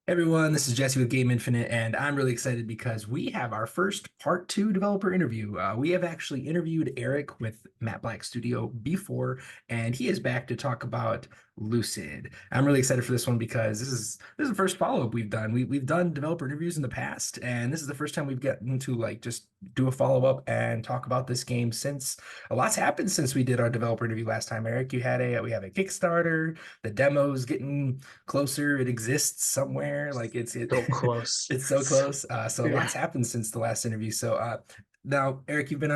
Everyone, this is Jesse with Game Infinite, and I'm really excited because we have our first part two developer interview. We have actually interviewed Eric with Matt Black Studio before, and he is back to talk about Lucid. I'm really excited for this one because this is the first follow-up we've done. We've done developer interviews in the past, and this is the first time we've gotten to like just do a follow-up and talk about this game since a lot's happened since we did our developer interview last time. Eric, we have a Kickstarter, the demo's getting closer. It exists somewhere. Like So close. it's so close. So a Yeah. lot's happened since the last interview. So now, Eric, you've been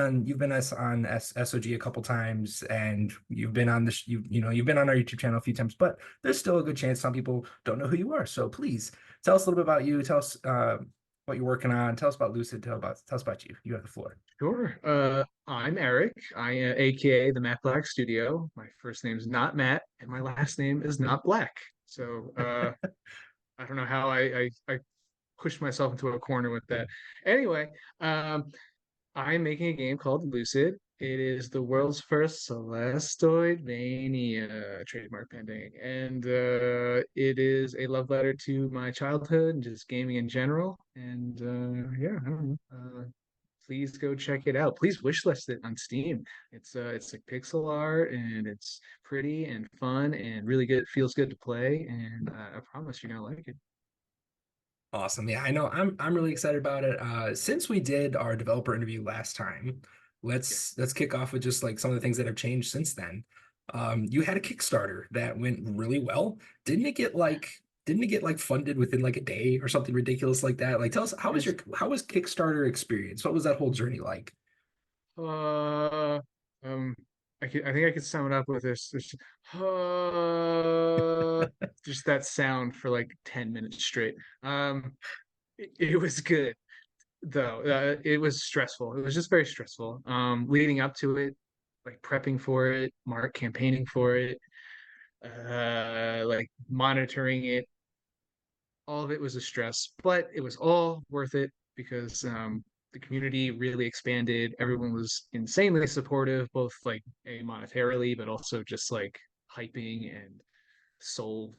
us on SOG a couple times, and you've been on this you've been on our YouTube channel a few times, but there's still a good chance some people don't know who you are. So please tell us a little bit about you. Tell us what you're working on. Tell us about Lucid. Tell us about you. You have the floor. Sure. I'm Eric. AKA the Matt Black Studio. My first name is not Matt, and my last name is not Black. So I don't know how I pushed myself into a corner with that. Anyway, I'm making a game called Lucid. It is the world's first Celesteoidvania, trademark pending, and it is a love letter to my childhood and just gaming in general. And yeah, I don't know. Please go check it out. Please wishlist it on Steam. It's like pixel art and it's pretty and fun and really good. It feels good to play, and I promise you're gonna like it. Awesome. Yeah, I know. I'm really excited about it. Since we did our developer interview last time, Yeah. let's kick off with just like some of the things that have changed since then. You had a Kickstarter that went really well. Didn't it get like funded within like a day or something ridiculous like that? Like tell us Yes. how was Kickstarter experience? What was that whole journey like? Uh, um, I think I could sum it up with this, just that sound for like 10 minutes straight. It was good though. It was stressful. It was just very stressful. Leading up to it, like prepping for it, mark campaigning for it, like monitoring it. All of it was a stress, but it was all worth it because the community really expanded. Everyone was insanely supportive, both like monetarily, but also just like hyping and soul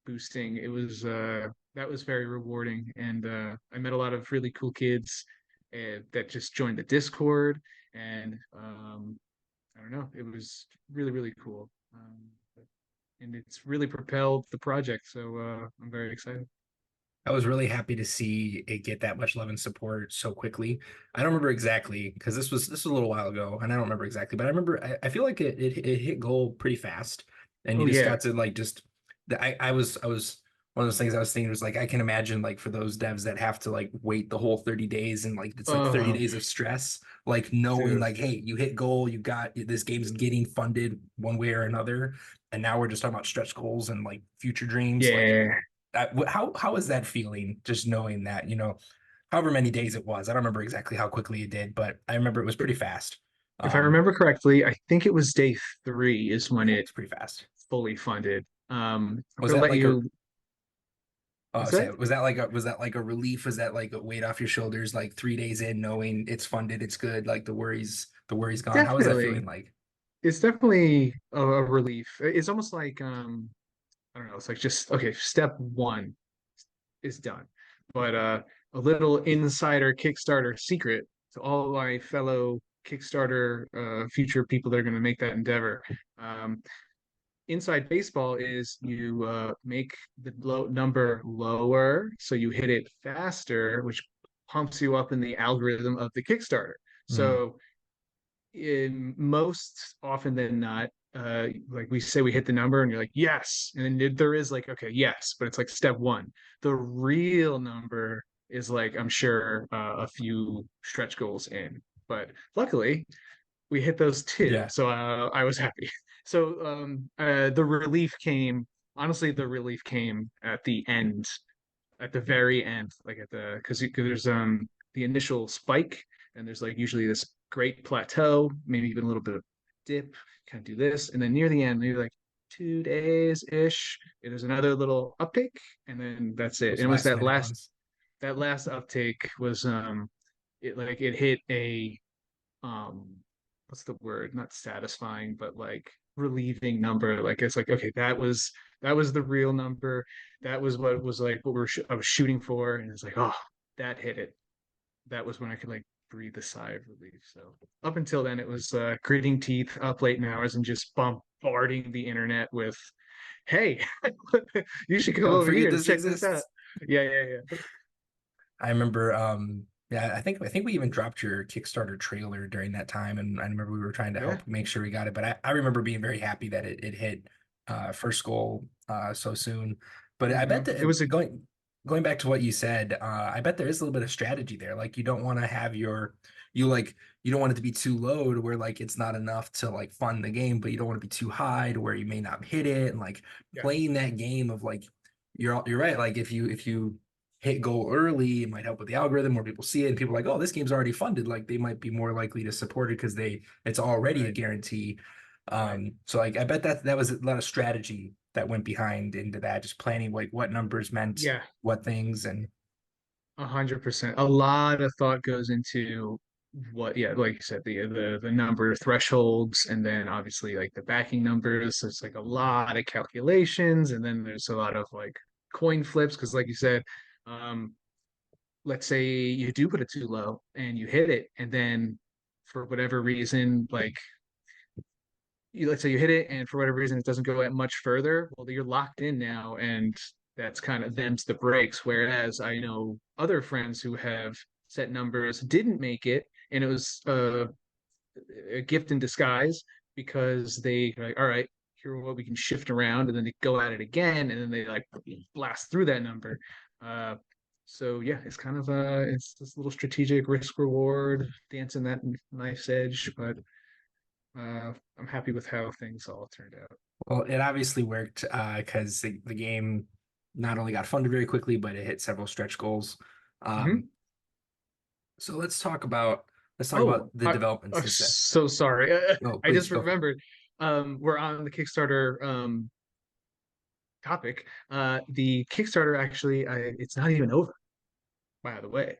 boosting. It was that was very rewarding, and I met a lot of really cool kids that just joined the Discord, and I don't know, it was really cool. And it's really propelled the project, so I'm very excited. I was really happy to see it get that much love and support so quickly. I don't remember exactly because this was a little while ago, and I don't remember exactly, but I remember I feel like it hit goal pretty fast, and you Oh just yeah, got to like just I was one of those things I was thinking was like I can imagine like for those devs that have to like wait the whole 30 days and like it's like 30 oh days of stress, like knowing dude, like hey, you hit goal, you got this game's getting funded one way or another, and now we're just talking about stretch goals and like future dreams, like yeah. how is that feeling? Just knowing that, however many days it was. I don't remember exactly how quickly it did, but I remember it was pretty fast. If I Um, remember correctly, I think it was day three is when yeah, it it's pretty fast. fully funded. I'm Was gonna that let like a you. What's say that? was that like a relief? Was that like a weight off your shoulders? Like 3 days in, knowing it's funded, it's good. Like the worries gone. How was that Definitely, feeling like? it's definitely a relief. It's almost like I don't know. It's like just okay. Step one is done, but a little insider Kickstarter secret to all my fellow Kickstarter future people that are going to make that endeavor. Um, Inside baseball is you make the number lower, so you hit it faster, which pumps you up in the algorithm of the Kickstarter. Mm, So, in most often than not, like we say, we hit the number, and you're like, yes, and then there is like, okay, yes, but it's like step one. The real number is like, I'm sure, a few stretch goals in, but luckily we hit those too. yeah. So I was happy. So the relief came. Honestly, the relief came at the end, at the very end, like at the because there's the initial spike, and there's like usually this great plateau, maybe even a little bit of dip. Kind of do this, and then near the end, maybe like 2 days ish, there's another little uptake, and then that's it. And Those it was last minute ones. that last uptake was it like it hit a um what's the word, not satisfying but like relieving number. Like it's like, okay, that was the real number. That was what was like what I was shooting for, and it's like, oh, that hit it. That was when I could like breathe a sigh of relief. So up until then, it was gritting teeth, up late hours, and just bombarding the internet with, "Hey, you should come Don't over forget here to this check this out." exists. Yeah, yeah, yeah. I remember, yeah, I think we even dropped your Kickstarter trailer during that time, and I remember we were trying to Yeah. help make sure we got it. But I remember being very happy that it hit first goal so soon. But I bet It that was a going back to what you said, I bet there is a little bit of strategy there. Like you don't want to have you like you don't want it to be too low to where like it's not enough to like fund the game, but you don't want to be too high to where you may not hit it, and like yeah, playing that game of like you're right. Like if you hit goal early, it might help with the algorithm. More people see it, and people are like, oh, this game's already funded. Like they might be more likely to support it because it's already a right, guarantee. right. So like I bet that was a lot of strategy that went behind into that, just planning like what numbers meant Yeah, what things, and 100%. A lot of thought goes into what, yeah, like you said, the number of thresholds, and then obviously like the backing numbers. So it's like a lot of calculations, and then there's a lot of like coin flips because, like you said, um, let's say you do put it too low and you hit it, and then for whatever reason, like let's say you hit it and for whatever reason it doesn't go much further, well, you're locked in now, and that's kind of them's the breaks. Whereas I know other friends who have set numbers didn't make it, and it was a gift in disguise because they like, all right, here what we can shift around, and then they go at it again, and then they like blast through that number. Uh, so yeah, it's kind of it's this little strategic risk reward dance in that knife's edge, but I'm happy with how things all turned out. well, it obviously worked because the game not only got funded very quickly, but it hit several stretch goals. Hmm. Um, so let's talk about Oh, the development I'm since that. so sorry. Oh, I please just go. remembered. We're on the Kickstarter topic. The Kickstarter actually, it's not even over, by the way.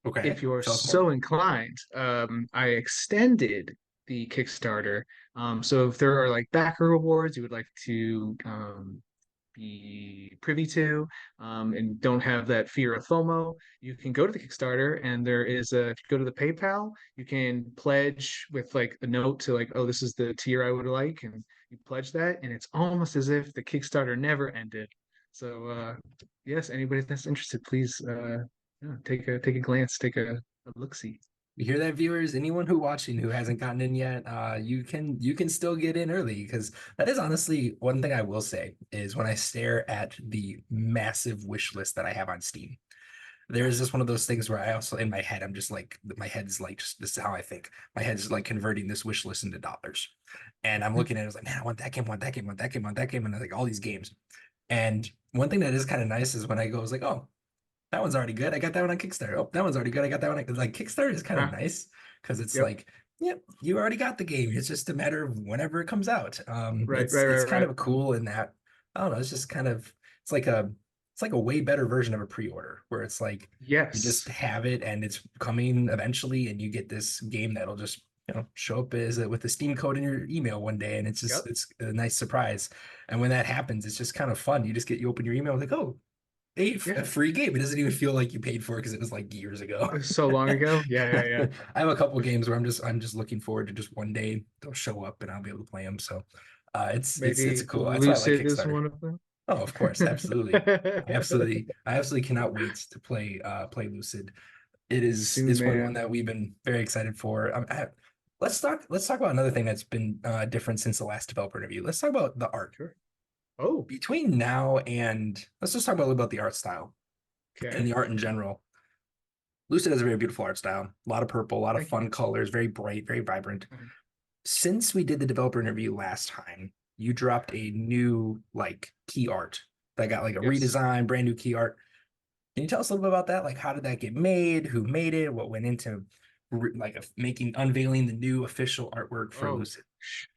Okay, If you're tell us more. so inclined, I extended the Kickstarter. So if there are like backer rewards you would like to be privy to, and don't have that fear of FOMO, you can go to the Kickstarter, and there is a, if you go to the PayPal, you can pledge with like a note to like, oh, this is the tier I would like, and you pledge that, and it's almost as if the Kickstarter never ended. So yes, anybody that's interested, please yeah, take a glance, take a look see. You hear that, viewers? Anyone who watching who hasn't gotten in yet, you can still get in early because that is honestly one thing I will say is when I stare at the massive wish list that I have on Steam, there Yeah. is just one of those things where I also in my head I'm just like my head's like just this is how I think. My head's like converting this wish list into dollars, and I'm looking at it as like, man, I want that game, want that game, want that game, want that game, and like all these games. And one thing that is kind of nice is when I go, is like, oh, that one's already good. I got that one on Kickstarter. Oh, that one's already good. I got that one. Like Kickstarter is kind of Ah, nice because it's yep. like, yep, you already got the game. It's just a matter of whenever it comes out. Right, It's right, right, it's kind right. of cool in that I don't know. It's just kind of it's like a way better version of a pre-order where it's like you just Yes. have it and it's coming eventually, and you get this game that'll just show up as with the Steam code in your email one day, and Yep. it's a nice surprise. And when that happens, it's just kind of fun. You open your email like, oh, a Yeah. free game. It doesn't even feel like you paid for it because it was like years ago. So long ago. Yeah, yeah, yeah. I have a couple games where I'm just looking forward to just one day they'll show up and I'll be able to play them. So it's Maybe cool. That's why I like Lucid is Kickstarter. one of them. Oh, of course, absolutely. I absolutely cannot wait to play Lucid. It is Soon, it's one man. that we've been very excited for. Let's talk about another thing that's been different since the last developer interview. Let's talk about the art. Sure. Oh, Between now and let's just talk about a little about the art style and okay. the art in general. Lucid has a very beautiful art style, a lot of purple, a lot of Thank you. fun colors, very bright, very vibrant. Mhm. Since we did the developer interview last time, you dropped a new like key art that got like a Yes. redesign, brand new key art. Can you tell us a little bit about that? Like, how did that get made? Who made it? What went into like making unveiling the new official artwork for Oh, Lucid?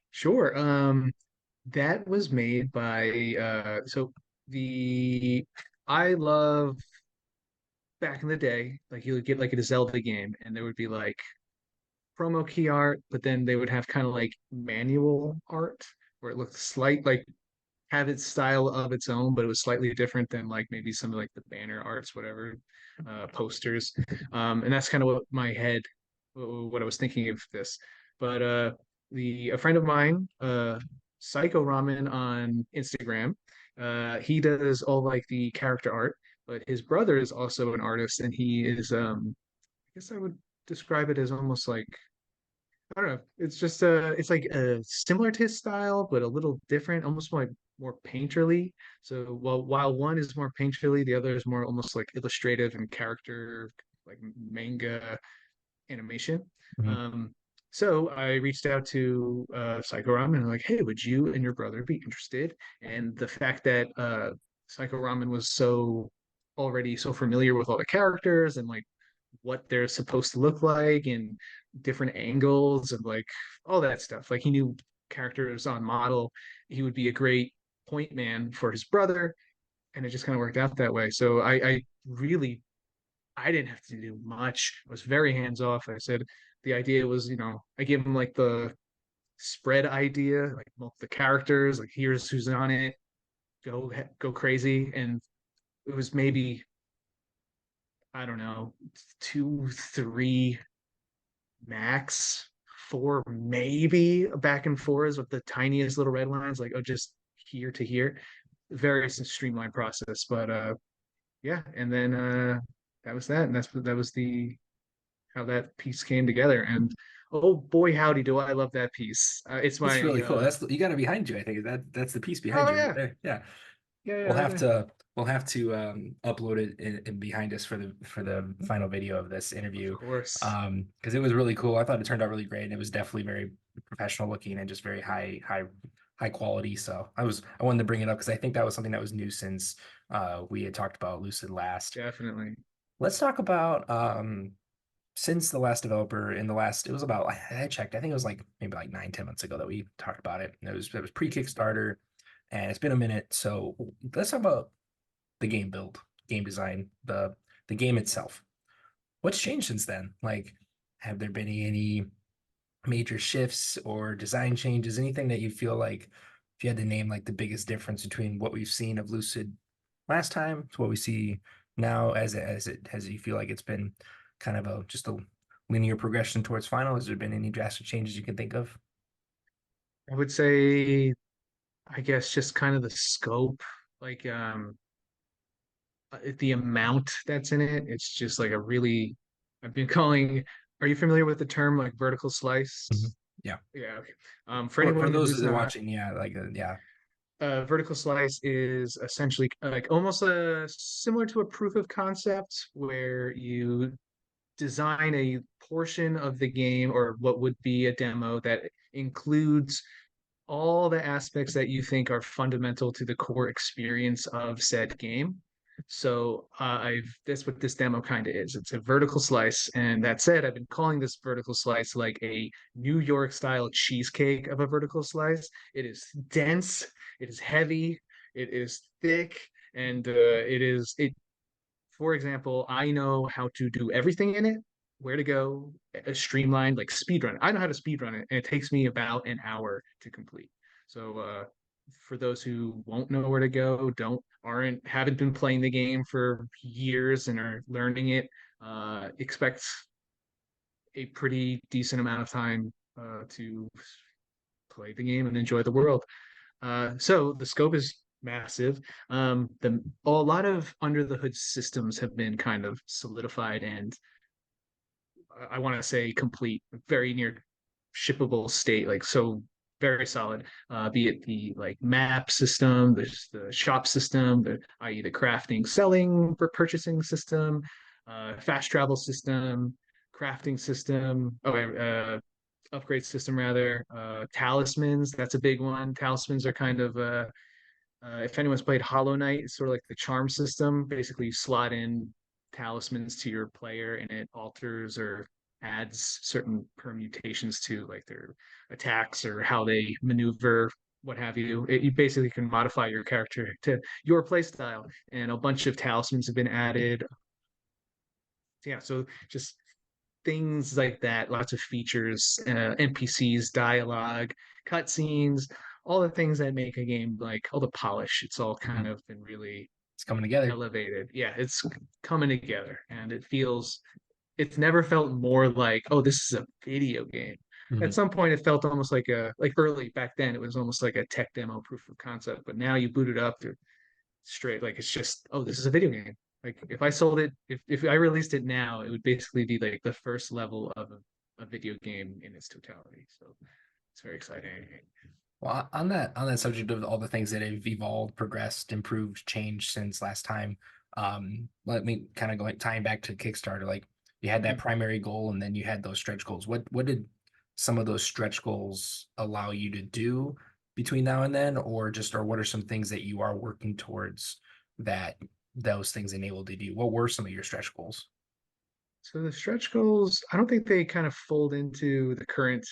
sure. That was made by so the I love back in the day, like you would get like a Zelda game, and there would be like promo key art, but then they would have kind of like manual art. where it looked like have its style of its own, but it was slightly different than like maybe some of like the banner arts, whatever, posters. And that's kind of what my head, what I was thinking of this. But the a friend of mine, Psycho Ramen on Instagram, he does all like the character art, but his brother is also an artist, and he is I guess I would describe it as almost like I don't know. It's just it's like similar to his style, but a little different, almost more painterly. So while one is more painterly, the other is more almost like illustrative and character, like manga animation. Mhm. Um, so I reached out to Psycho Ramen and like, hey, would you and your brother be interested? And the fact that Psycho Ramen was already so familiar with all the characters and like what they're supposed to look like and different angles and like all that stuff. Like he knew characters on model. He would be a great point man for his brother, and it just kind of worked out that way. So I really I didn't have to do much. I was very hands off. I said the idea was, I gave him like the spread idea, like the characters, like here's who's on it, go crazy, and it was maybe I don't know 2, 3 max, 4 maybe back and forth with the tiniest little red lines, like oh just here to here, very streamlined process. But yeah, and then that was that, and that was the how that piece came together. And oh boy, howdy, do I love that piece. It's That's my really cool. That's you got it behind you. I think that's the piece behind oh you right yeah, there. Yeah. yeah, We'll right have there. to we'll have to upload it in behind us for the final video of this Of interview. course, Because it was really cool. I thought it turned out really great and it was definitely very professional looking and just very high quality. So I wanted to bring it up because I think that was something that was new since we had talked about Lucid last. definitely. Let's talk about since the last developer in the last it was about I checked, I think it was like maybe like 9, 10 months ago that we talked about it. And it was pre-Kickstarter and it's been a minute. So let's talk about the game build, game design, the game itself. What's changed since then? Like, have there been any major shifts or design changes? Anything that you feel like if you had to name like the biggest difference between what we've seen of Lucid last time to what we see now as you feel like it's been kind of a just a linear progression towards final? Has there been any drastic changes you can think of? I would say, I guess, just kind of the scope, like the amount that's in it. It's just like a really, I've been calling. Are you familiar with the term like vertical Mhm. slice? Yeah. Yeah. Okay. For For anyone those who's that are not, watching, yeah, like yeah. vertical slice is essentially like almost similar to a proof of concept where you design a portion of the game or what would be a demo that includes all the aspects that you think are fundamental to the core experience of said game. So I've that's what this demo kind of is. It's a vertical slice, and that said, I've been calling this vertical slice like a New York style cheesecake of a vertical slice. It is dense, it is heavy, it is thick, and it is it. For example, I know how to do everything in it, where to go, streamlined, like speed run. I know how to speed run it, and it takes me about an hour to complete. So for those who won't know where to go, haven't been playing the game for years and are learning it, expect a pretty decent amount of time to play the game and enjoy the world. So the scope is massive. A lot of under the hood systems have been kind of solidified and I want to say complete, very near shippable state, like so very solid. Be it the like map system, the shop system, i.e. the crafting, selling, for purchasing system, fast travel system, crafting system. Upgrade system rather. Talismans, that's a big one. Talismans are kind of if anyone's played Hollow Knight, it's sort of like the charm system. Basically, you slot in talismans to your player, and it alters or adds certain permutations to like their attacks or how they maneuver, what have you. You basically can modify your character to your play style, and a bunch of talismans have been added. Yeah, so just things like that. Lots of features, NPCs, dialogue, cutscenes, all the things that make a game, like all the polish, it's all Mhm. kind of been really It's coming together. elevated. Yeah, it's coming together, and it's never felt more like, oh, this is a video game. At Mhm. some point it felt almost like early back then it was almost like a tech demo proof of concept, but now you boot it up to straight like it's just, oh, this is a video game. Like if I sold it, if I released it now, it would basically be like the first level of a video game in its totality. So it's very exciting. Well, on that subject of all the things that have evolved, progressed, improved, changed since last time, let me kind of go tying back to Kickstarter. Like you had that primary goal, and then you had those stretch goals. What did some of those stretch goals allow you to do between now and then, or what are some things that you are working towards that those things enabled you to do? What were some of your stretch goals? So the stretch goals, I don't think they kind of fold into the current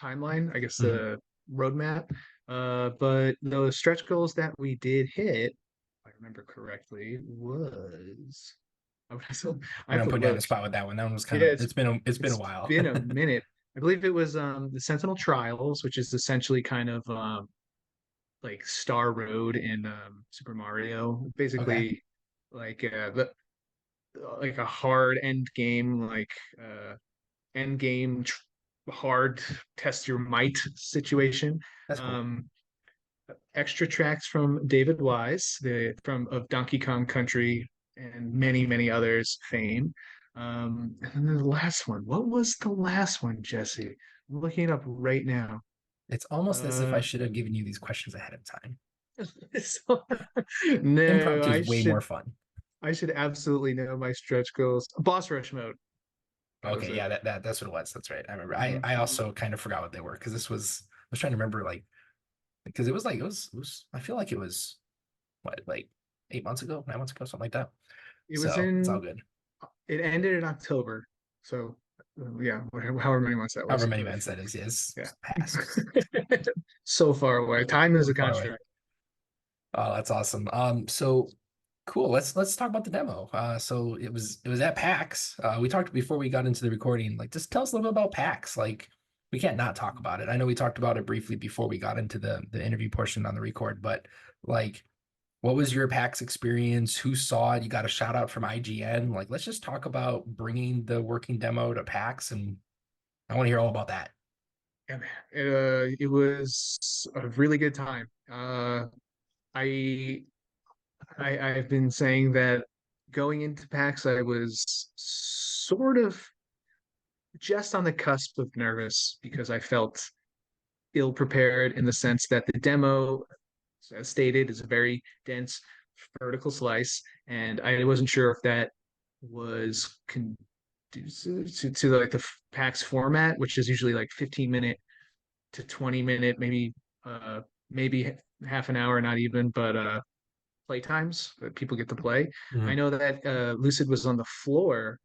timeline, I guess Mhm. the roadmap. But the stretch goals that we did hit, if I remember correctly, was I would have to, I I have don't to put you on the look. spot with that one. That one was kind Yeah, of it's been a it's while. been a minute. I believe it was the Sentinel Trials, which is essentially kind of like Star Road in Super Mario. Okay. Basically, like like a hard end game hard test your might situation. That's cool. Um, Extra tracks from David Wise, the from of Donkey Kong Country and many others fame. And then the last one. What was the last one, Jesse? I'm looking it up right now. It's almost as if I Uh, should have given you these questions ahead of time. so- no, Impromptu is way more fun. I should absolutely know my stretch goals. Boss rush mode. That was Okay, it. yeah, that's what it was. That's right. I remember. I Mhm. also kind of forgot what they were because this was I was trying to remember like because it was like it was I feel like it was what like 8 months ago, 9 months ago, something like that. It was So it's all in. good. It ended in October. So yeah, however many months that However was. many events that is, yes, Yeah. past So far away. Time is so a far away. construct. Oh, that's awesome. So cool. Let's talk about the demo. So it was at PAX. We talked before we got into the recording. Like, just tell us a little bit about PAX. Like, we can't not talk about it. I know we talked about it briefly before we got into the interview portion on the record, but like, what was your PAX experience? Who saw it? You got a shout out from IGN. Like, let's just talk about bringing the working demo to PAX, and I want to hear all about that. Yeah, man. It was a really good time. I, I've been saying that going into PAX, I was sort of just on the cusp of nervous because I felt ill prepared in the sense that the demo, as stated, is a very dense vertical slice, and I wasn't sure if that was conducive to like the PAX format, which is usually like 15-minute to 20-minute, uh maybe half an hour, not even, but play times that people get to play. I Mhm. know that Lucid was on the floor.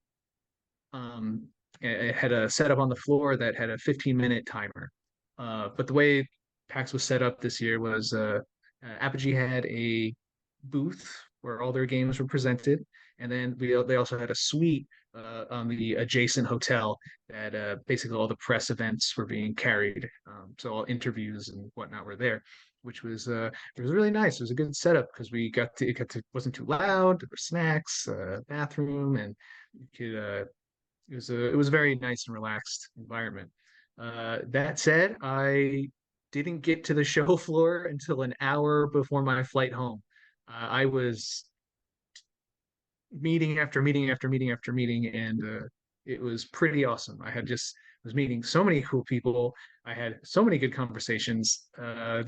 Um, it had a setup on the floor that had a 15-minute timer. But the way PAX was set up this year was Apogee had a booth where all their games were presented, and then they also had a suite on the adjacent hotel that basically all the press events were being carried. So all interviews and whatnot were there, which was it was really nice. It was a good setup because it got to wasn't too loud. There were snacks, bathroom, and you could it was a very nice and relaxed environment. That said, I didn't get to the show floor until an hour before my flight home. I was meeting after meeting after meeting after meeting, and it was pretty awesome. Was meeting so many cool people. I had so many good conversations. There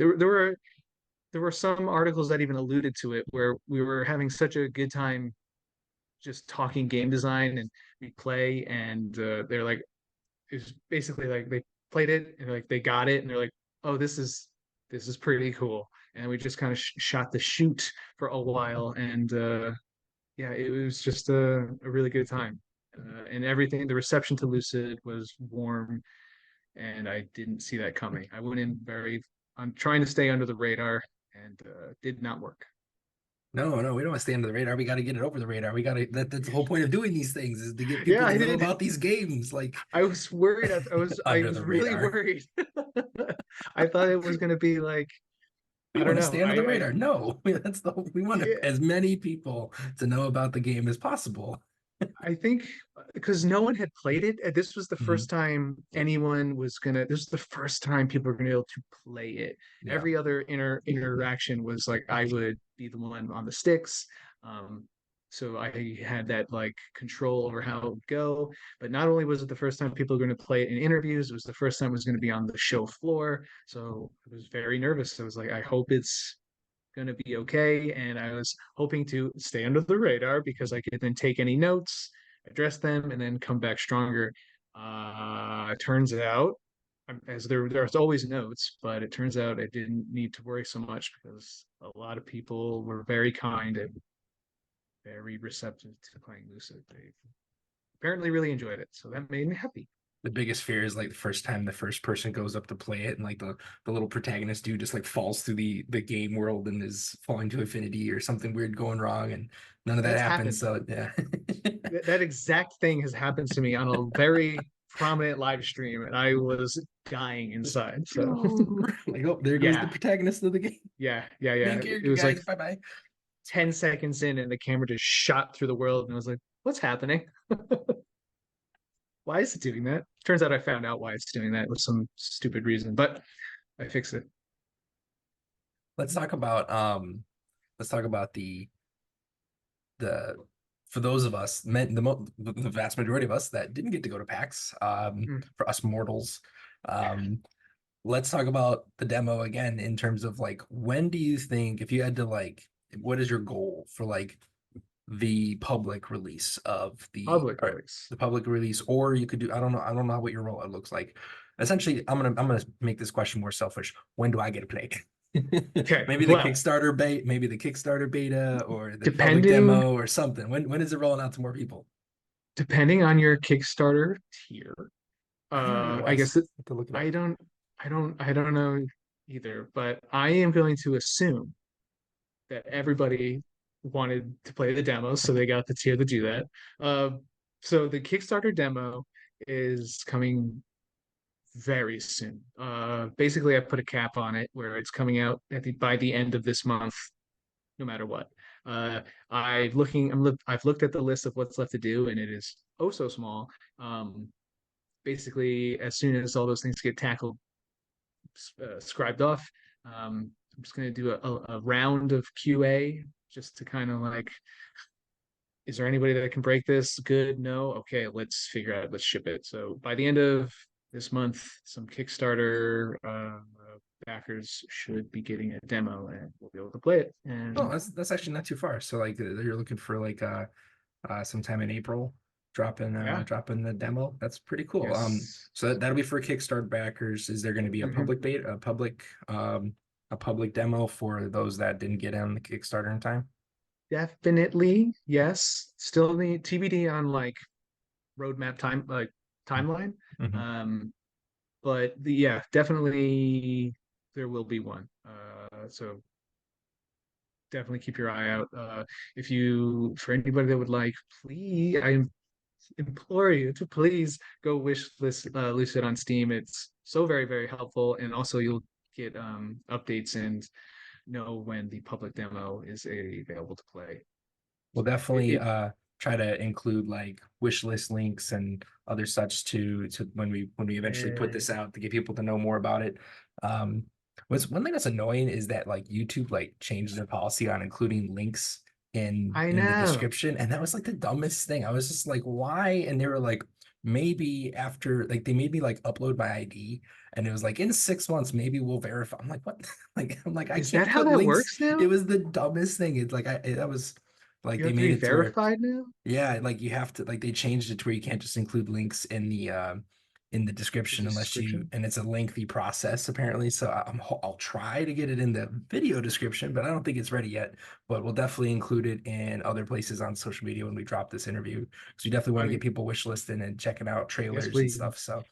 were some articles that even alluded to it where we were having such a good time just talking game design and we play, and they're like, it's basically like they played it and like they got it and they're like, oh, this is pretty cool. And we just kind of shot the shoot for a while, and yeah, it was just a really good time. And everything, the reception to Lucid was warm, and I didn't see that coming. I went in very, I'm trying to stay under the radar, and did not work. No, no, we don't want to stay under the radar. We got to get it over the radar. We got to, that's the whole point of doing these things is to get Yeah, people to I know did. about these games, like I was worried. I under was the really radar. worried. I thought it was going to be like, We I want don't to know. stay under the radar. No, that's the we want Yeah, as many people to know about the game as possible. I think because no one had played it, and this was the Mhm. first time anyone was gonna. This was the first time people were gonna be able to play it. Yeah. Every other interaction was like I would be the one on the sticks, um, so I had that like control over how it would go. But not only was it the first time people were going to play it in interviews, it was the first time it was going to be on the show floor. So I was very nervous. I was like, I hope it's going to be okay. And I was hoping to stay under the radar because I could then take any notes, address them, and then come back stronger. Turns out, as there's always notes, but it turns out I didn't need to worry so much because a lot of people were very kind and very receptive to playing Lucid. They apparently really enjoyed it, so that made me happy. The biggest fear is like the first time the first person goes up to play it and like the little protagonist dude just like falls through the game world and is falling to infinity or something weird going wrong and none of that That's happens. happened. So yeah. That exact thing has happened to me on a very prominent live stream, and I was dying inside. So Like, oh, there goes the yeah, protagonist of the game. yeah. Main It character, was like guys. Bye bye. 10 seconds in, and the camera just shot through the world, and I was like, "What's happening? Why is it doing that?" Turns out I found out why it's doing that with some stupid reason, but I fixed it. Let's talk about let's talk about the for those of us, the vast majority of us that didn't get to go to PAX, Mm. for us mortals, um, let's talk about the demo again in terms of like when do you think if you had to like what is your goal for like the public release of Public or release. the public release or you could do I don't know what your rollout looks like. Essentially, I'm gonna make this question more selfish. When do I get to play? Okay, Maybe the well, Kickstarter bait, maybe the Kickstarter beta or the public depending demo or something. When is it rolling out to more people? depending on your Kickstarter tier, I don't know what it I was. guess I have to look it up. I don't, I don't know either, but I am going to assume that everybody wanted to play the demo, so they got the tier to do that. Uh, so the Kickstarter demo is coming very soon. Basically, I put a cap on it where it's coming out by the end of this month, no matter what. Uh, I've looked at the list of what's left to do, and it is oh so small. Basically, as soon as all those things get tackled, scribed off. I'm just going to do a round of QA just to kind of like, is there anybody that can break this? Good, no, okay, let's figure out, let's ship it. So by the end of this month, some Kickstarter backers should be getting a demo, and we'll be able to play it. Oh, And that's actually not too far. So like you're looking for like sometime in April yeah, dropping the demo. That's pretty cool. yes. So that'll be for Kickstarter backers. Is there going to be a Mhm. public beta, a public demo for those that didn't get on the Kickstarter in time? Definitely, yes. Still need TBD on like roadmap timeline. Mm-hmm. Um, but yeah, definitely there will be one. So definitely keep your eye out. If you, for anybody that would like, please, I implore you to please go wish list Lucid on Steam. It's so very, very helpful. And also you'll get updates and know when the public demo is available to play. We'll So definitely try to include like wish list links and other such to when we eventually put uh, this out to get people to know more about it. What's one thing that's annoying is that like YouTube like changed their policy on including links I in the know. description, and that was like the dumbest thing. I was just like, why? And they were like, maybe after like they made me like upload my ID, and it was like in 6 months maybe we'll verify. I'm like, what? Like I'm like I Is that can't how put that links. works now? It was the dumbest thing. It's like that was like You they have to made be it to where verified now? yeah, like you have to like they changed it to where you can't just include links in the The description unless you description? and it's a lengthy process apparently. So I'll try to get it in the video description, but I don't think it's ready yet. But we'll definitely include it in other places on social media when we drop this interview because we definitely want to get I people wish listing and checking out yes, trailers and please. stuff. So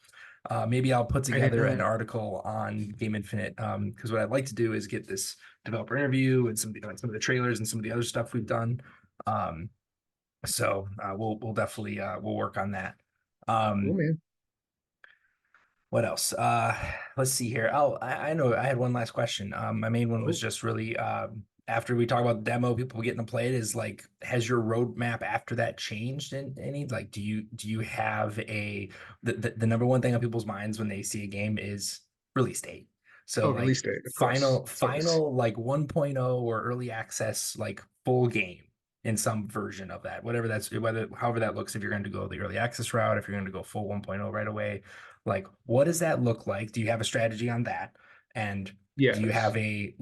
Maybe I'll put I didn't together know an that. article on Game Infinite because what I'd like to do is get this developer interview and some of the trailers and some of the other stuff we've done. Um, we'll definitely we'll work on that. Cool, Um, man. what else? Let's see here. Oh, I know I had one last question. My main one was Oh, just really after we talk about the demo, people getting to play it is like, has your roadmap after that changed in any? Like, do you have the number one thing on people's minds when they see a game is release date. So oh, like release date, of course. Always. final like 1.0 or early access like full game in some version of that, whatever that's whether however that looks, if you're going to go the early access route, if you're going to go full 1.0 right away, like, what does that look like? Do you have a strategy on that? And do you Yes. have a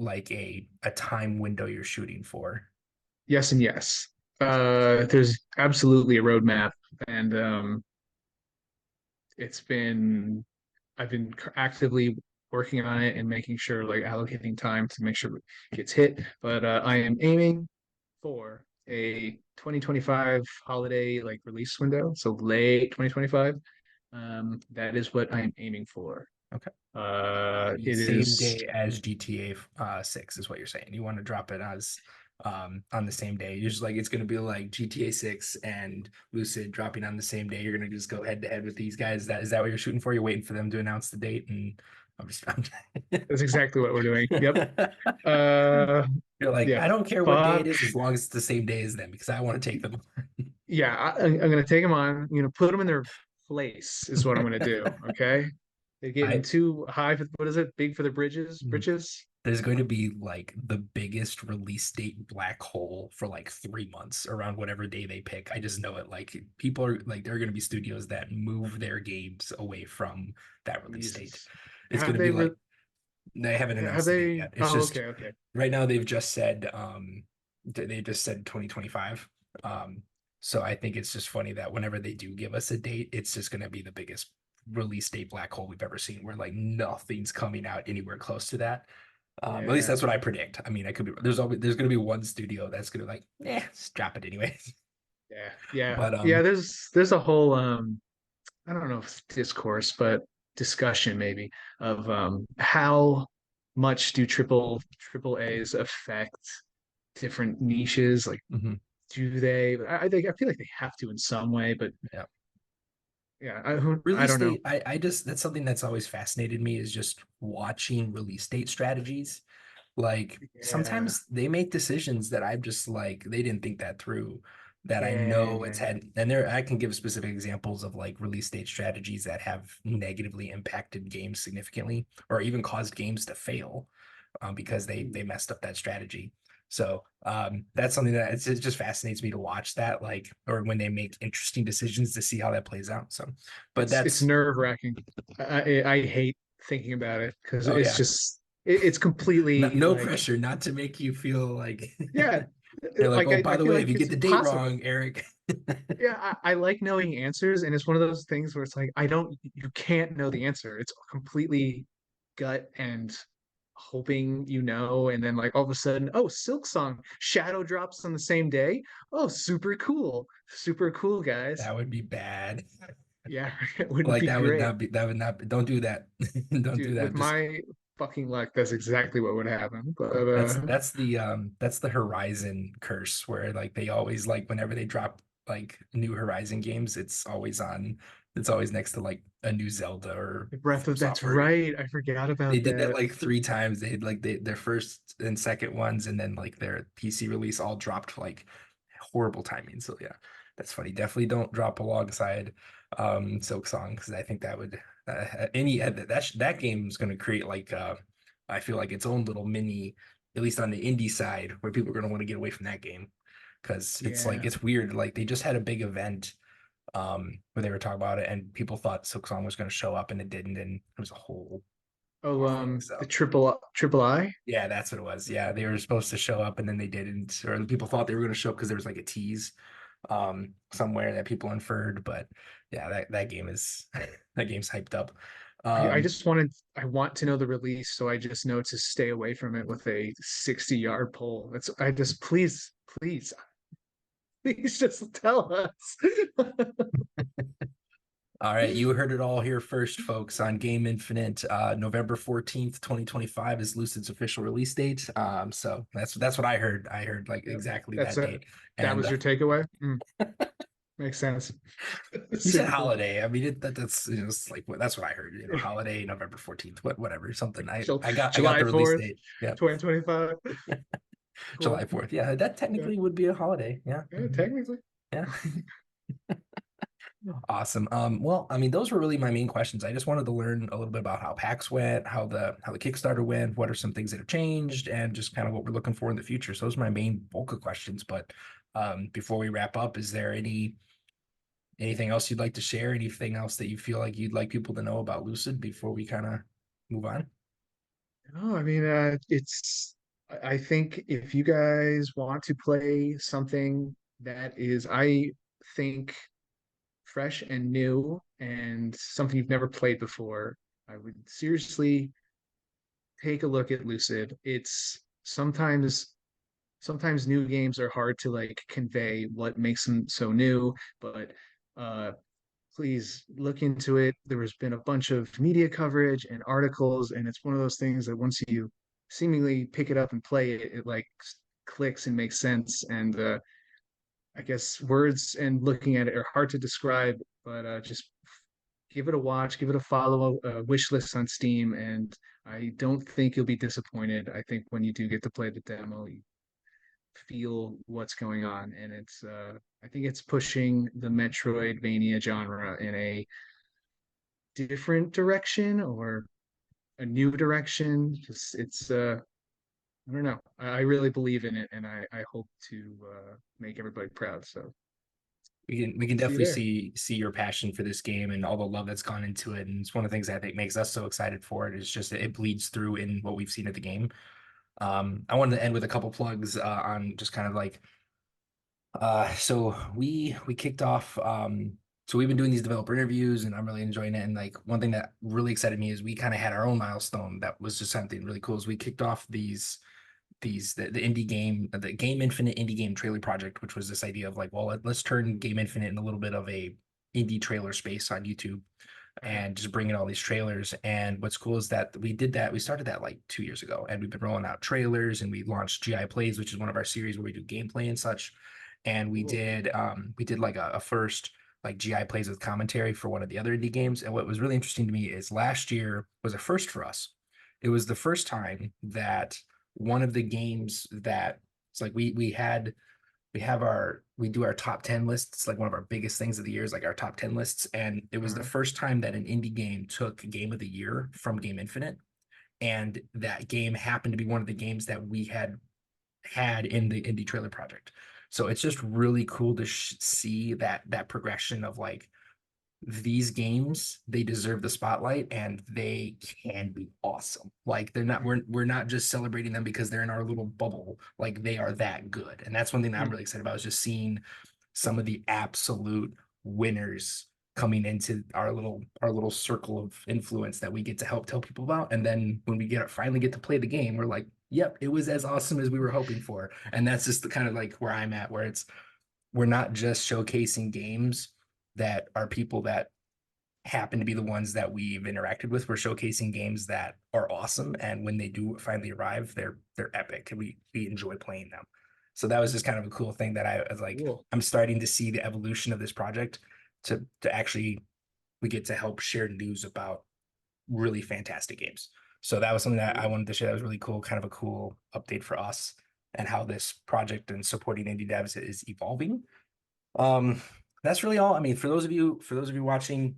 time window you're shooting for? Yes and yes. There's absolutely a roadmap, and it's been I've been actively working on it and making sure, like, allocating time to make sure it gets hit. But I am aiming for a 2025 holiday like release window, so late 2025. That is what I'm aiming for. Okay. The It same is day as GTA 6 is what you're saying. You want to drop it as on the same day. You're just like it's going to be like GTA 6 and Lucid dropping on the same day. You're going to just go head to head with these guys. That what you're shooting for? You're waiting for them to announce the date, and I'm just that's exactly what we're doing. Yep. Uh, you're like, yeah. I don't care what day it Fuck. is as long as it's the same day as them because I want to take them. Yeah, I'm gonna take them on. I'm gonna put them in their place. Is what I'm gonna do. Okay. They're getting I too high for what is it? Big for the bridges? mm, Bridges? there's going to be like the biggest release date black hole for like 3 months around whatever day they pick. I just know it. Like people are like there are going to be studios that move their games away from that release date. Jesus. It's going Have to be they? like they haven't Have announced the date they? yet. It's Oh, just okay, okay. right now they've just said they just said 2025. So I think it's just funny that whenever they do give us a date, it's just going to be the biggest release date black hole we've ever seen where like nothing's coming out anywhere close to that. At least Yeah, that's what I predict. I mean, I could be there's going to be one studio that's going to like, just drop it anyway. yeah, yeah, But yeah. There's a whole I don't know if it's discourse, but discussion maybe of how much do triple A's affect different niches? Like, mhm, do they? I think I feel like they have to in some way, but yeah. yeah, I Release don't know. date, I just that's something that's always fascinated me is just watching release date strategies. Like Yeah, sometimes they make decisions that I'm just like they didn't think that through. That I know it's yeah. had, and there I can give specific examples of like release date strategies that have negatively impacted games significantly, or even caused games to fail because they messed up that strategy. So that's something that it just fascinates me to watch that, like, or when they make interesting decisions to see how that plays out. So, but It's that's nerve wracking. I hate thinking about it because oh it's yeah, just it's no, completely no like, pressure, not to make you feel like yeah, they're like, like oh, by I the feel way, like if you it's get the date impossible. wrong, Eric. Yeah, I like knowing answers, and it's one of those things where it's like I don't, you can't know the answer. It's completely gut and hoping you know, and then like all of a sudden, oh, Silk Song Shadow drops on the same day. Oh, super cool, guys. That would be bad. Yeah, it wouldn't Like be great, that would not don't do that. Don't do dude. With that. Just my fucking luck, that's exactly what would happen. But that's the Horizon curse where like they always like whenever they drop like new Horizon games, it's always next to like a new Zelda or Breath From of that's Software. right. I forgot They about did that that. like three times. They had like their first and second ones, and then like their PC release all dropped like horrible timing. So yeah, that's funny. Definitely don't drop alongside Silk Song because I think that would that game is going to create like I feel like its own little mini, at least on the indie side, where people are going to want to get away from that game because it's like Yeah. it's weird. Like they just had a big event where they were talking about it, and people thought Silk Song was going to show up, and it didn't, and it was a Oh, whole thing. the So triple I. yeah, that's what it was. Yeah, they were supposed to show up and then they didn't, or people thought they were going to show up because there was like a tease somewhere that people inferred. But yeah, that game is that game's hyped up. I Um just wanted, I want to know the release, so I just know to stay away from it with a 60-yard pole. That's, I just, please, please just tell us. All right, you heard it all here first, folks, on Game Infinite. November 14th, 2025 is Lucid's official release date. So that's what I heard. I heard like Yep. exactly That's that a date. that And was your takeaway. Makes sense. you said Super cool. holiday. I mean, that's it's like that's what I heard. Holiday, November 14th, whatever, something. I got July the release 4th, date. Yeah, 2025. July Cool. 4th. Yeah, that Yeah, technically would be a holiday. Yeah. yeah, technically. Yeah. Awesome. Well, I mean, those were really my main questions. I just wanted to learn a little bit about how PAX went, how the Kickstarter went, what are some things that have changed, and just kind of what we're looking for in the future. So those are my main bulk of questions. But before we wrap up, is there anything else you'd like to share? Anything else that you feel like you'd like people to know about Lucid before we kind of move on? No, I mean, I think if you guys want to play something that is, I think, fresh and new and something you've never played before, I would seriously take a look at Lucid. It's sometimes new games are hard to like convey what makes them so new, but uh please look into it. There has been a bunch of media coverage and articles, and it's one of those things that once you seemingly pick it up and play it, it like clicks and makes sense. And I guess words and looking at it are hard to describe, but just give it a watch, give it a follow, a wish list on Steam, and I don't think you'll be disappointed. I think when you do get to play the demo, you feel what's going on, and it's I think it's pushing the Metroidvania genre in a different direction or a new direction. Just it's I don't know. I really believe in it, and I hope to make everybody proud. So We can hope to see you definitely there. see your passion for this game and all the love that's gone into it. And it's one of the things that I think makes us so excited for it. Is just that it bleeds through in what we've seen at the game. I wanted to end with a couple plugs on just kind of like so we kicked off so we've been doing these developer interviews and I'm really enjoying it. And like one thing that really excited me is we kind of had our own milestone that was just something really cool. Is we kicked off the indie game, the Game Infinite indie game trailer project, which was this idea of like, well, let's turn Game Infinite in a little bit of a indie trailer space on YouTube Right. and just bring in all these trailers. And what's cool is that we did that. We started that like 2 years ago, and we've been rolling out trailers. And we launched GI Plays, which is one of our series where we do gameplay and such. And Cool. we did like a first like GI Plays with commentary for one of the other indie games. And what was really interesting to me is last year was a first for us. It was the first time that one of the games that it's like we do our top 10 lists. Like one of our biggest things of the year is like our top 10 lists. And it was the Uh-huh. first time that an indie game took game of the year from Game Infinite. And that game happened to be one of the games that we had in the indie trailer project. So it's just really cool to see that progression of like these games, they deserve the spotlight and they can be awesome. Like they're not we're not just celebrating them because they're in our little bubble. Like they are that good. And that's one thing that I'm Mm. really excited about is just seeing some of the absolute winners coming into our little circle of influence that we get to help tell people about. And then when we finally get to play the game, we're like, yep, it was as awesome as we were hoping for. And that's just the kind of like where I'm at, where we're not just showcasing games that are people that happen to be the ones that we've interacted with. We're showcasing games that are awesome, and when they do finally arrive, they're epic, and we enjoy playing them. So that was just kind of a cool thing that I was like, Cool. I'm starting to see the evolution of this project to actually we get to help share news about really fantastic games. So that was something that I Cool. wanted to share. That was really cool, kind of a cool update for us and how this project and supporting indie devs is evolving. Um, that's really all. I mean, for those of you watching,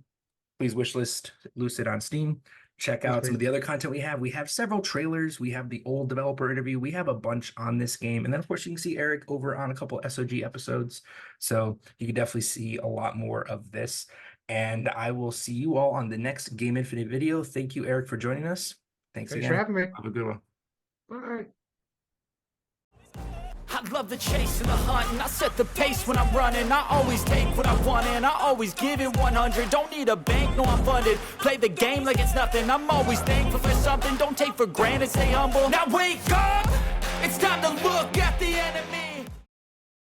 please wishlist Lucid on Steam. Check Yes, out some please. of the other content we have. We have several trailers. We have the old developer interview. We have a bunch on this game. And then, of course, you can see Eric over on a couple SOG episodes. So you can definitely see a lot more of this. And I will see you all on the next Game Infinite video. Thank you, Eric, for joining us. Thanks Thanks for again. having me. Have a good one. Bye. I love the chase and the hunt, and I set the pace when I'm running. I always take what I want, and I always give it 100. Don't need a bank, no, I'm funded. Play the game like it's nothing. I'm always thankful for something. Don't take for granted, stay humble. Now wake up! It's time to look at the enemy.